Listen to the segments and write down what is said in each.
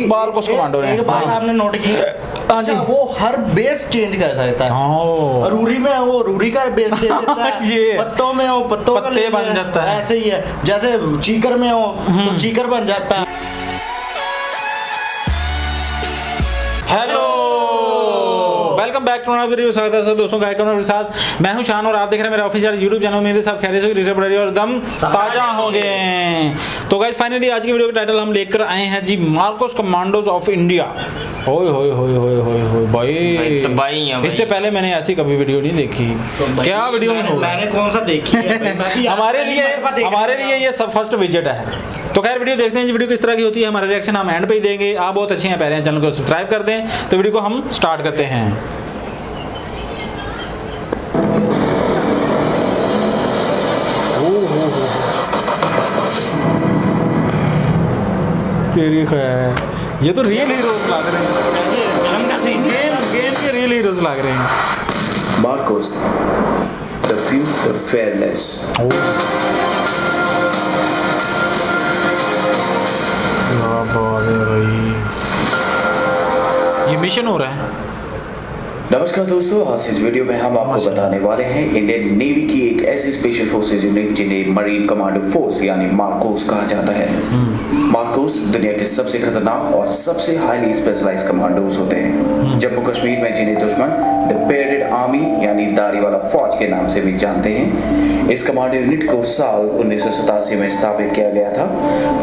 Marcos commando ने एक बात आपने नोट की, हाँ जी, वो हर बेस चेंज कर सकता है। हाँ रूरी में है वो रूरी का बेस दे देता है, ये पत्तों में हो पत्तों का पत्ते ले बन जाता है। ऐसे ही है, जैसे चीकर में हो तो चीकर बन जाता है। Hello, welcome back to another video. स्वागत है सर दोस्तों गायक के साथ। मैं हूं शान और आप देख रहे हैं मेरा ऑफिशियल YouTube चैनल। मेरे सब खैरियत से रीजन बढ़िया और दम ताजा हो गए। तो गाइस फाइनली आज की वीडियो का टाइटल हम लेकर आए हैं जी, मार्कोस कमांडोज ऑफ इंडिया। ओए होए होए होए होए होए भाई, तो भाई है भाई। इससे पहले मैंने ऐसी कभी वीडियो नहीं देखी। तो क्या वीडियो में होगा? मैंने कौन सा देखी है भाई, मैं भी हमारे लिए ये सब फर्स्ट विजिट है। तो खैर वीडियो देखते हैं जी, वीडियो किस तरह की होती है। हमारा रिएक्शन हम एंड पे ही देंगे। आप बहुत अच्छे हैं, पहले चैनल को सब्सक्राइब कर दें। तो वीडियो को हम स्टार्ट करते हैं। तेरी खैर, ये तो रियल हीरोज लग रहे हैं। फिल्म का सीन गेम के रियल हीरोज लग रहे हैं। Marcos, the few, the fearless. क्या बात है भाई, ये मिशन हो रहा है। नमस्कार दोस्तों, आज इस वीडियो में हम आपको बताने वाले हैं इंडियन नेवी की एक ऐसी स्पेशल फोर्सेज यूनिट जिन्हें मरीन कमांडो फोर्स यानी मार्कोस कहा जाता है। मार्कोस दुनिया के सबसे खतरनाक और सबसे हाईली स्पेशलाइज्ड कमांडोज होते हैं। जम्मू कश्मीर में जिन्हें दुश्मन द बेयर्डेड आर्मी यानी दाढ़ी वाला फौज के नाम से भी जानते हैं। इस कमांडो यूनिट को साल 1987 में स्थापित किया गया था।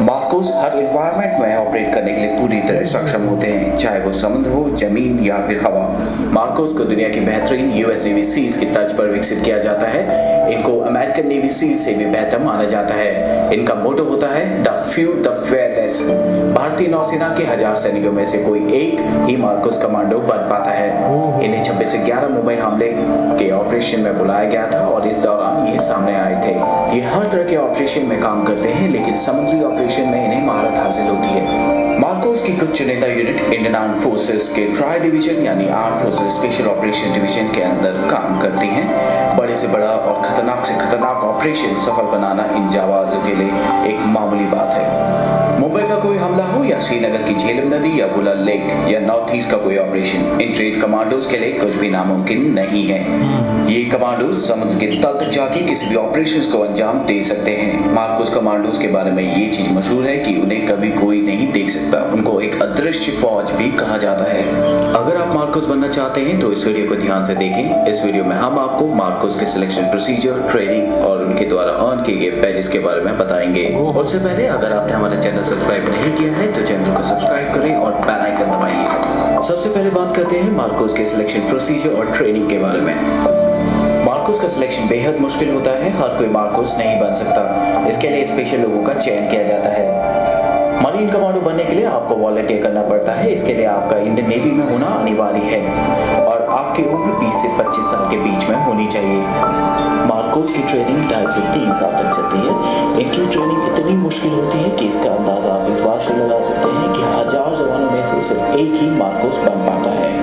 मार्कोस हर एनवायरनमेंट में ऑपरेट करने के लिए पूरी तरह सक्षम होते हैं, चाहे वो समुद्र हो, जमीन या फिर हवा। मार्कोस को दुनिया की बेहतरीन यूएस नेवी सीज की तर्ज पर विकसित किया जाता है। इनको अमेरिकन नेवी सीज से भी बेहतर माना जाता है। इनका मोटो होता है द फ्यू द फेयरलेस। भारतीय नौसेना के 1000 सैनिकों में से कोई एक ही मार्कोस कमांडो बन पाता है। इन्हें 26 से 11 मुंबई हमले के ऑपरेशन में बुलाया गया था और इस दौरान ये सामने आए थे। ये हर तरह के ऑपरेशन में काम करते हैं, लेकिन समुद्री ऑपरेशन में इन्हें महारत हासिल होती है। मार्कोस की कुछ चुनिंदा यूनिट इंडियन आर्म फोर्सेस के ट्राई डिवीजन यानी arm forces special operation division के अंदर काम करती हैं। बड़े से बड़ा और खतरनाक से खतरनाक ऑपरेशन सफल बनाना इन जाबाजों के लिए एक मामूली बात है। मुंबई का कोई हमला हो या श्रीनगर की झेलम नदी या बुला लेक या नॉर्थ ईस्ट का कोई ऑपरेशन, इन ट्रेड कमांडोज के लिए कुछ भी नामुमकिन नहीं है। ये कमांडोज समुद्र के तल तक जाके किसी भी ऑपरेशंस को अंजाम दे सकते हैं। मार्कोस कमांडोज के बारे में ये चीज मशहूर है कि उन्हें कभी कोई नहीं देख सकता। उनको एक अदृश्य फौज भी कहा जाता है। अगर आप मार्कोस बनना चाहते हैं तो इस वीडियो को ध्यान से देखें। इस वीडियो में हम आपको मार्कोस के सिलेक्शन प्रोसीजर, ट्रेनिंग और उनके द्वारा अर्न किए गए बैजेस के बारे में बताएंगे। उससे पहले अगर आपने हमारा चैनल सब्सक्राइब नहीं किया है तो चैनल को सब्सक्राइब करें और बेल आइकन दबाइए। सबसे पहले बात करते हैं मार्कोस के सिलेक्शन प्रोसीजर और ट्रेनिंग के बारे में। मार्कोस का सिलेक्शन बेहद मुश्किल होता है। हर कोई मार्कोस नहीं बन सकता। इसके लिए स्पेशल लोगों का चयन किया जाता है। मरीन कमांडो बनने के लिए आपको वॉलंटियर करना पड़ता है। इसके लिए आपका इंडियन नेवी में होना अनिवार्य है और आपकी उम्र 20 से 25 साल के बीच में होनी चाहिए। मार्कोस की ट्रेनिंग 2.5 से 3 साल तक चलती है। इनकी ट्रेनिंग इतनी मुश्किल होती है कि इसका अंदाजा आप इस बात से लगा सकते हैं कि 1000 जवानों में से सिर्फ एक ही मार्कोस बन पाता है।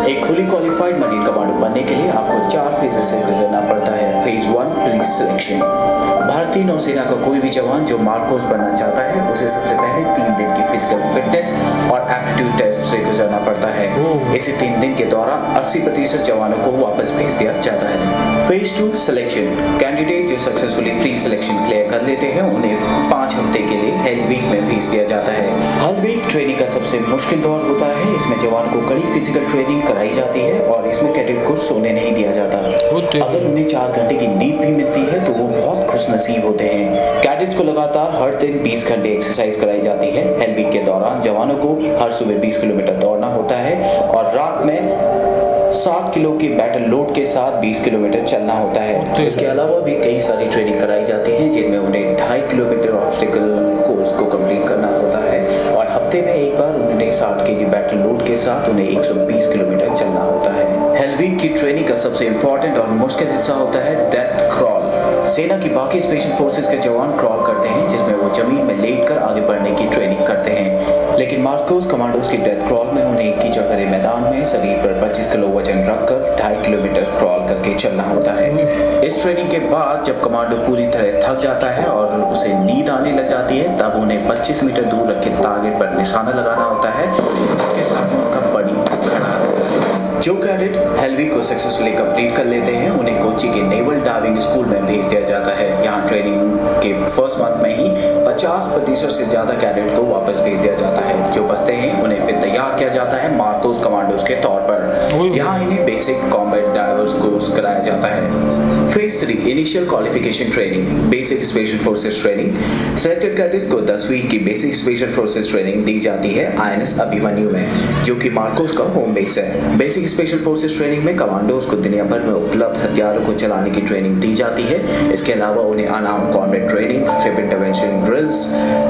एक फुली क्वालिफाइड मरीन कमांडो बनने के लिए आपको 4 फेज से गुजरना पड़ता है। Phase 1 pre selection. भारतीय नौसेना का कोई भी जवान जो मार्कोस बनना चाहता है उसे सबसे पहले 3 दिन की फिजिकल फिटनेस और एप्टीट्यूड टेस्ट से गुजरना पड़ता है। इसी 3 दिन के दौरान 80% जवानों को वापस भेज दिया जाता है। Phase 2 selection. कैंडिडेट जो सक्सेसफुली प्री सिलेक्शन क्लियर कर लेते हैं उन्हें 5 हफ्ते के लिए हेल वीक में भेज दिया जाता है। हेल वीक ट्रेनिंग का सबसे मुश्किल दौर होता है। इसमें जवान को कड़ी फिजिकल ट्रेनिंग कराई जाती है और इसमें कैडेट को सोने नहीं दिया जाता। अगर उन्हें 4 घंटे की नींद भी मिलती है तो वो बहुत खुशनसीब होते हैं। कैडेट्स को लगातार हर दिन 20 घंटे एक्सरसाइज कराई जाती है। हेल वीक के दौरान जवानों को हर सुबह 20 किलोमीटर दौड़ना होता है और रात में 60 किलो के बैटल लोड के साथ 20 किलोमीटर चलना होता है। इसके अलावा भी कई सारी ट्रेनिंग कराई जाती है जिनमें उन्हें 2.5 किलोमीटर ऑब्स्टिकल कोर्स को कंप्लीट करना होता है और हफ्ते में एक बार उन्हें 60 केजी बैटल लोड के साथ उन्हें 120 किलोमीटर चलना होता है। हेल वीक की ट्रेनिंग का सबसे इंपॉर्टेंट और मुश्किल हिस्सा होता है डेथ क्रॉल। सेना की बाकी स्पेशल फोर्सेस के जवान क्रॉल करते हैं जिसमें वो जमीन में लेटकर आगे बढ़ने की ट्रेनिंग करते हैं। लेकिन मार्कोस कमांडोज की डेथ क्रॉल में उन्हें कीचड़ भरे मैदान में शरीर पर 25 किलो वजन रखकर 2.5 किलोमीटर क्रॉल करके चलना होता है। इस ट्रेनिंग के बाद जब कमांडो पूरी तरह थक जाता है और उसे नींद आने लग जाती है, तब उन्हें 25 मीटर दूर रखे टारगेट पर निशाना लगाना होता है, जिसके साथ उनका बड़ी खड़ा होता है। जो कैडेट हेलवी को सक्सेसफुली कंप्लीट कर लेते हैं, उन्हें कोची के नेवल डाइविंग स्कूल में भेज दिया जाता है। यहाँ ट्रेनिंग के फर्स्ट मंथ में ही 50% से ज्यादा कैडेट को वापस भेज दिया जाता है। जो बचते हैं उन्हें फिर तैयार किया जाता है मार्कोस कमांडोज के तौर पर। यहाँ इन्हें बेसिक कॉम्बैट डाइवर्स कोर्स कराया जाता है। Phase 3 initial qualification training, basic special forces training. Selected cadets को 10 वीक की बेसिक स्पेशल फोर्सेस ट्रेनिंग दी जाती है INS अभिमन्यु में, जो कि मार्कोस का होम बेस है। बेसिक स्पेशल फोर्सेस ट्रेनिंग में कमांडोज को दुनिया भर में उपलब्ध हथियारों को चलाने की ट्रेनिंग दी जाती है। इसके अलावा उन्हें unarmoured combat training, trip intervention drills,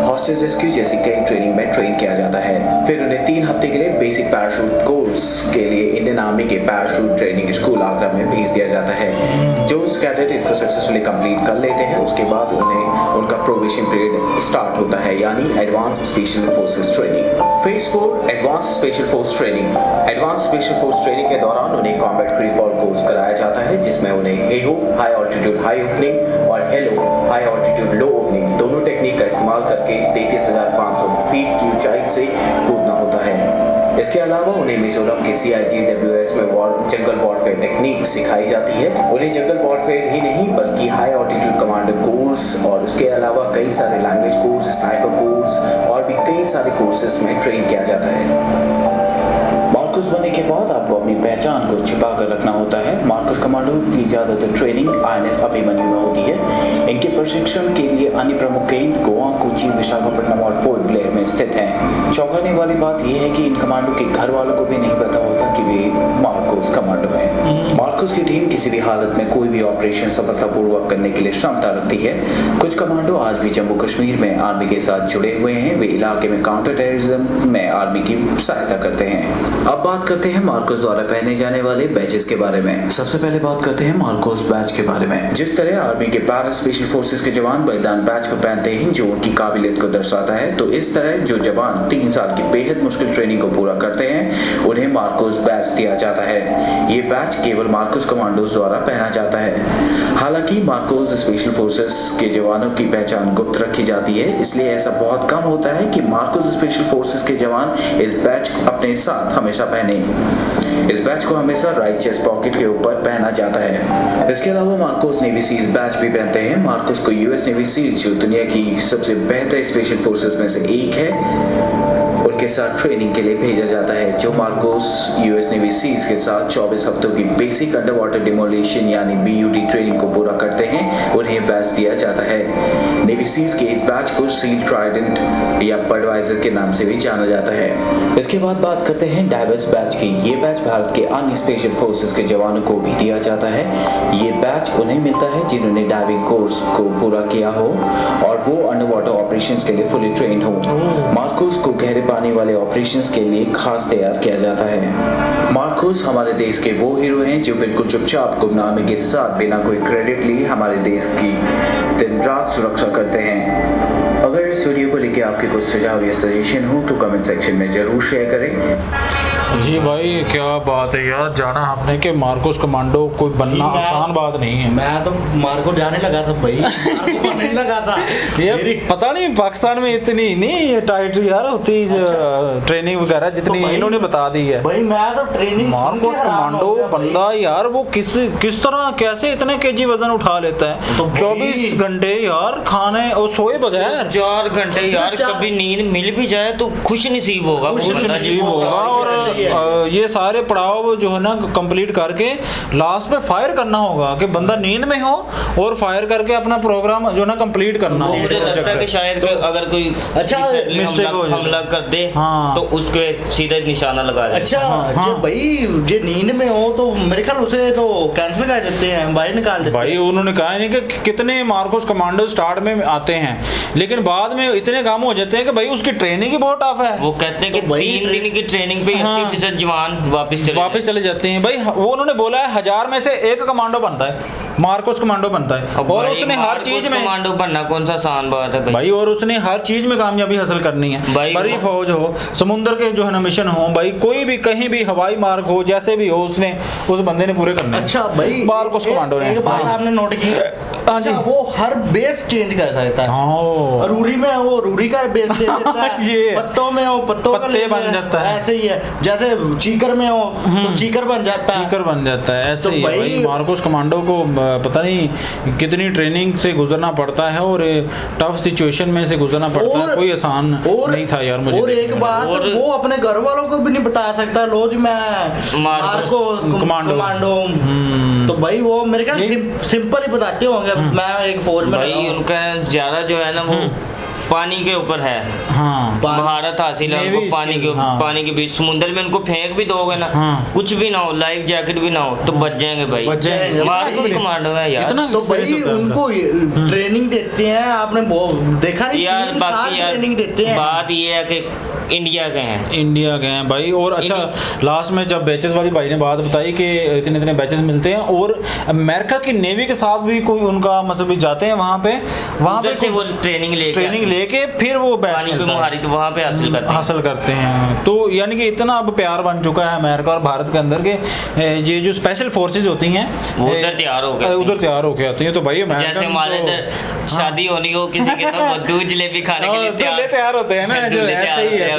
hostage rescue जैसी कई ट्रेनिंग में ट्रेन किया जाता है। फिर उन्हें 3 हफ्ते के लिए बेसिक पैराशूट कोर्स के लिए इंडियन आर्मी के पैराशूट ट्रेनिंग स्कूल आगरा में भेज दिया जाता है। जो कैडेट इसको सक्सेसफुली कंप्लीट कर लेते हैं, उसके बाद उन्हें उनका प्रोबेशन पीरियड स्टार्ट होता है, यानी advance special forces training. Phase 4 advance special force training. Advance special force training के दौरान उन्हें कॉम्बैट फ्री फॉल कोर्स कराया जाता है, जिसमें उन्हें Heyhoe high altitude high opening और हेलो हाई ऑल्टीट्यूड लो ओपनिंग दोनों टेक्निक का इस्तेमाल करके 33,500 फीट की ऊंचाई से कूदना होता है। इसके अलावा उन्हें मिजोरम के CIGWS में जंगल वॉरफेयर टेक्निक सिखाई जाती है। उन्हें जंगल वॉरफेयर ही नहीं बल्कि हाई ऑल्टीट्यूड कमांडर कोर्स और उसके अलावा कई सारे लैंग्वेज कोर्स, स्नाइपर कोर्स और भी कई सारे कोर्सेज में ट्रेन किया जाता है। मार्कोस बनने के बाद आपको अपनी पहचान को छिपा कर रखना होता है। मार्कोस कमांडो की ज्यादातर ट्रेनिंग INS अभिमन्यु में होती है। इनके प्रशिक्षण के लिए अन्य प्रमुख केंद्र गोवा, कोची, विशाखापट्टनम और पोर्ट ब्लेयर में स्थित हैं। चौंकाने वाली बात यह है कि इन कमांडो के घर वालों को भी नहीं पता होता कि वे मार्कोस कमांडो हैं। मार्कोस की टीम किसी भी हालत में कोई भी ऑपरेशन सफलतापूर्वक करने के लिए क्षमता रखती है। कुछ कमांडो आज भी जम्मू कश्मीर में आर्मी के साथ जुड़े हुए हैं। वे इलाके में काउंटर टेररिज्म में आर्मी की सहायता करते हैं। अब बात करते हैं मार्कोस द्वारा पहने जाने वाले बैचेस के बारे में। सबसे पहले बात करते हैं मार्कोस बैच के बारे में। जिस तरह आर्मी के पैरा स्पेशल फोर्सेस के जवान बलिदान बैच को पहनते हैं, जो उनकी काबिलियत को दर्शाता है, तो इस तरह जो जवान 3 साल की बेहद मुश्किल ट्रेनिंग को पूरा करते हैं, उन्हें मार्कोस बैच दिया जाता है। ये बैच केवल मार्कोस कमांडोज द्वारा पहना जाता है। हालांकि मार्कोस स्पेशल फोर्सेस के जवानों की पहचान गुप्त रखी जाती है, इसलिए ऐसा बहुत कम होता है कि मार्कोस स्पेशल फोर्सेस के जवान इस बैच को अपने साथ हमेशा पहने। इस बैच को हमेशा राइट चेस्ट पॉकेट के ऊपर पहना जाता है। इसके अलावा मार्कोस नेवी सीज बैच भी पहनते हैं। मार्कोस को US नेवी सीज, जो दुनिया की सबसे बेहतर स्पेशल फोर्सेस में से एक है, उनके साथ ट्रेनिंग के लिए भेजा जाता है। जो मार्कोस US नेवी सीज के साथ 24 हफ्तों की बेसिक अंडर वाटर डिमोलिशन यानी BUD ट्रेनिंग को पूरा करते हैं, उन्हें बैच दिया जाता है। नेवी सीज के इस बैच को सील ट्राइडेंट या बडवाइजर के नाम से भी जाना जाता है। इसके बाद बात करते हैं डाइवर्स बैच की। ये बैच भारत के अन्य स्पेशल फोर्सेस के जवानों को भी दिया जाता है। ये बैच उन्हें मिलता है जिन्होंने डाइविंग कोर्स को पूरा किया हो और वो अंडर वाटर ऑपरेशंस के लिए फुली ट्रेन हो। मार्कोस को गहरे पानी वाले ऑपरेशंस के लिए खास तैयार किया जाता है। मार्कोस हमारे देश के वो हीरो हैं जो बिल्कुल चुपचाप गुमनामी के साथ बिना कोई क्रेडिट लिए हमारे देश की दिन रात सुरक्षा करते हैं। अगर इस वीडियो को लेकर आपके कुछ सुझाव या सजेशन हो तो कमेंट सेक्शन में जरूर शेयर करें। जी भाई, क्या बात है यार, जाना आपने कि मार्कोस कमांडो कोई बनना आसान बात नहीं है। मैं तो मार्को जाने लगा था भाई, मार्को बनने लगा था। ये पता नहीं पाकिस्तान में इतनी नहीं ये टाइट यार होती ट्रेनिंग वगैरह जितनी तो इन्होंने बता दी है। भाई मैं तो ट्रेनिंग मार्कोस कमांडो बंदा यार, वो किस तरह कैसे इतने केजी वजन उठा लेता है। तो 24 घंटे यार खाने और सोए बगैर 4 घंटे यार, कभी नींद मिल भी जाए तो खुश नसीब होगा। और ये सारे पड़ाव जो है ना कंप्लीट करके लास्ट में फायर करना होगा कि बंदा नींद में हो और फायर करके अपना प्रोग्राम जो ना कंप्लीट करना हो। मुझे लगता है कि शायद अगर कोई अच्छा मिस्टेक हो हमला कर दे हाँ। तो उसके सीधे निशाना लगा दे। अच्छा हाँ। भाई जे नींद में हो तो मेरे ख्याल उसे तो कैंसिल कर देते हैं, बाहर निकाल देते भाई। उन्होंने कहा नहीं कि कितने मार्कोस कमांडो स्टार्ट में आते हैं, लेकिन बाद में इतने काम हो जाते हैं कि भाई उसकी ट्रेनिंग ही बहुत टफ है। वो कहते हैं कि तो भाई 3 दिन की ट्रेनिंग पे 80 100% जवान वापस चले जाते हैं भाई। वो उन्होंने बोला है 1000 में से एक कमांडो बनता है, मार्कोस कमांडो बनता है। और उसने हर चीज में कमांडो बनना कौन सा आसान बात है भाई, और उसने हर चीज में कामयाबी हासिल करनी है। बड़ी फौज हो, समुद्र के जो है ना मिशन हो भाई, कोई भी कहीं भी हवाई मार्ग हो, जैसे भी हो, उसने उस बंदे ने पूरे करने। अच्छा भाई, मार्कोस कमांडो ने एक बात आपने नोट की, हाँ जी, वो हर बेस चेंज कर सकता है। हाँ, रूरी में वो रूरी का बेस दे देता है, ये पत्तों में हो पत्तों का पत्ते बन जाता है, ऐसे ही है। जैसे चीकर में हो तो चीकर बन जाता है, चीकर बन जाता है, ऐसे तो ही है भाई। मार्कोस कमांडो को पता नहीं कितनी ट्रेनिंग से गुजरना पड़ता है और टफ सिचुएशन में से गुजरना पड़ता है, कोई आसान नहीं था यार मुझे। और एक बात, वो अपने घर वालों को भी नहीं बता सकता लो जी मैं मार्कोस कमांडो। तो भाई वो मेरे ख्याल सिंपल ही बताते होंगे। मैं एक फौज में भाई उनका ज्यादा जो है ना वो पानी के ऊपर है, हाँ, महारत हासिल है उनको पानी के, हाँ, पानी के बीच समुद्र में उनको फेंक भी दोगे ना, हाँ, कुछ भी ना हो, लाइफ जैकेट भी ना हो तो बच जाएंगे भाई, बच जाएंगे। मार्कोस कमांडो है यार। तो भाई उनको ट्रेनिंग देते हैं, आपने देखा नहीं यार, बाकी यार ट्रेनिंग देते हैं। बात ये है कि इंडिया के हैं, इंडिया के हैं भाई। और अच्छा लास्ट में जब बैचेस वाली भाई ने बात बताई कि इतने इतने बैचेस मिलते हैं, और अमेरिका की नेवी के साथ भी कोई उनका मतलब जाते हैं वहाँ पे से वो ट्रेनिंग लेके फिर वो पानी पे मुहारत वहाँ पे हासिल करते हैं। तो यानी कि इतना अब प्यार बन चुका है अमेरिका और भारत के अंदर के ये जो स्पेशल फोर्सेज होती हैं वो उधर तैयार हो के आती हैं। तो भाई जैसे हमारे इधर शादी होनी हो किसी के तो वो दूध जलेबी खाने के लिए तैयार होते हैं ना, जो ऐसे ही है।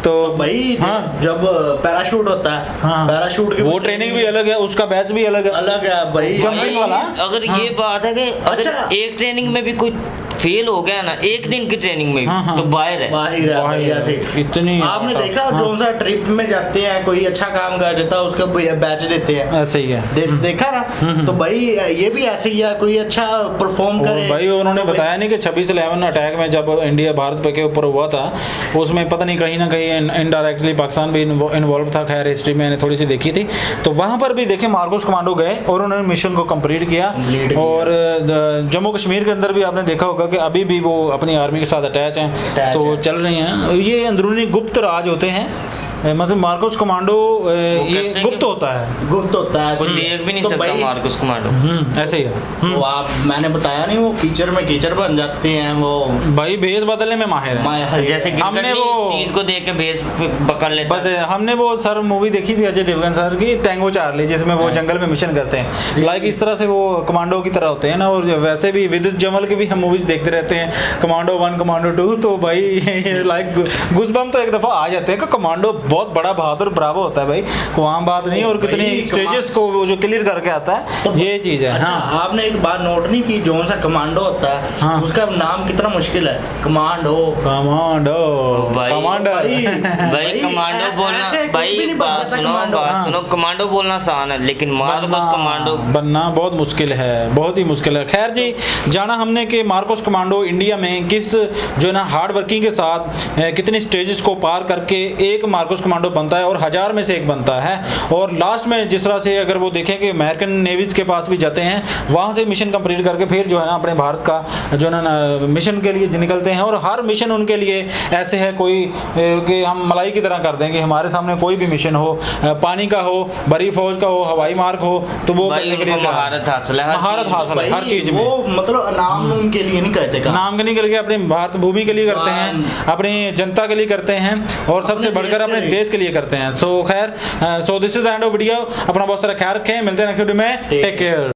तो भाई जब पैराशूट होता है, पैराशूट की वो ट्रेनिंग भी अलग है, उसका बैच भी अलग है भाई। जंपिंग वाला। अगर ये बात है कि अगर एक ट्रेनिंग में भी कोई फेल हो गया ना, एक दिन की ट्रेनिंग में तो बाहर है भाई। ऐसे इतनी आपने देखा जो सा ट्रिप में जाते हैं, कोई अच्छा काम कर देता है उसका बैच देते हैं, ऐसे ही है। देखा ना। तो भाई ये भी ऐसे ही है, कोई अच्छा परफॉर्म करे भाई। उन्होंने बताया नहीं कि 26/11 अटैक में जब इंडिया भारत के ऊपर हुआ था, उसमें पता नहीं कहीं ना कहीं इनडायरेक्टली पाकिस्तान भी इन्वॉल्व था। खैर हिस्ट्री मैंने थोड़ी सी देखी थी, तो वहां पर भी देखे मार्कोस कमांडो गए और उन्होंने मिशन को कंप्लीट किया। और जम्मू कश्मीर के अंदर भी आपने देखा होगा कि अभी भी वो अपनी आर्मी के साथ अटैच हैं, तो चल रही हैं। ये अंदरूनी गुप्त राज होते हैं, मतलब मार्कोस कमांडो ये गुप्त होता है कोई देख भी नहीं सकता मार्कोस कमांडो, ऐसे ही है। वो आप मैंने बताया नहीं, वो कीचड़ में कीचड़ बन जाते हैं वो भाई, भेस बदलने में माहिर है। जैसे हमने वो चीज को देख के भेस पकड़ लेते हैं। हमने वो सर मूवी देखी थी अजय देवगन सर की, टैंगो चार्ली, जिसमें वो जंगल में मिशन करते हैं, लाइक इस तरह से वो कमांडो की तरह होते हैं ना। और वैसे भी विद्युत जमल की भी हम मूवीज देखते रहते हैं, कमांडो 1 कमांडो 2। तो भाई लाइक गुस्बम तो एक दफा आ जाते हैं कि कमांडो बहुत बड़ा बहादुर ब्रावो होता है भाई, कोई आम बात नहीं। और कितनी स्टेजेस को जो क्लियर करके आता है, तो ये चीज है। अच्छा, हाँ, आपने एक बात नोट नहीं की, जो सा कमांडो होता है, हाँ, उसका नाम कितना मुश्किल है, कमांडो भाई कमांडो बोलना, भाई बात सुनो, कमांडो बोलना आसान है, लेकिन मार्कोस कमांडो बनना बहुत मुश्किल है, बहुत ही मुश्किल है। खैर जी, जाना हमने कि मार्कोस कमांडो इंडिया में किस जो है ना हार्ड वर्किंग के साथ कितनी स्टेजेस को पार करके एक मार्कोस कमांडो बनता है, और 1000 में से एक बनता है। और लास्ट में जिस तरह से अगर वो देखें कि अमेरिकन नेवीज के पास भी जाते हैं, वहाँ से मिशन कंप्लीट करके फिर जो है ना अपने भारत का जो है ना मिशन के लिए निकलते हैं। और हर मिशन उनके लिए ऐसे है कोई कि हम मलाई की तरह कर देंगे, हमारे सामने कोई भी मिशन हो, पानी का हो, बड़ी फौज का हो, हवाई मार्ग हो, तो वो महारत हासिल है हर चीज में। वो मतलब नाम के लिए नहीं करते, नाम के नहीं करके अपने भारत भूमि के लिए करते हैं, अपनी जनता के लिए करते हैं, और सबसे बढ़कर अपने देश के लिए करते हैं। सो खैर, so this is the end of video. अपना बहुत सारा ख्याल रखें, मिलते हैं नेक्स्ट वीडियो में। Take care.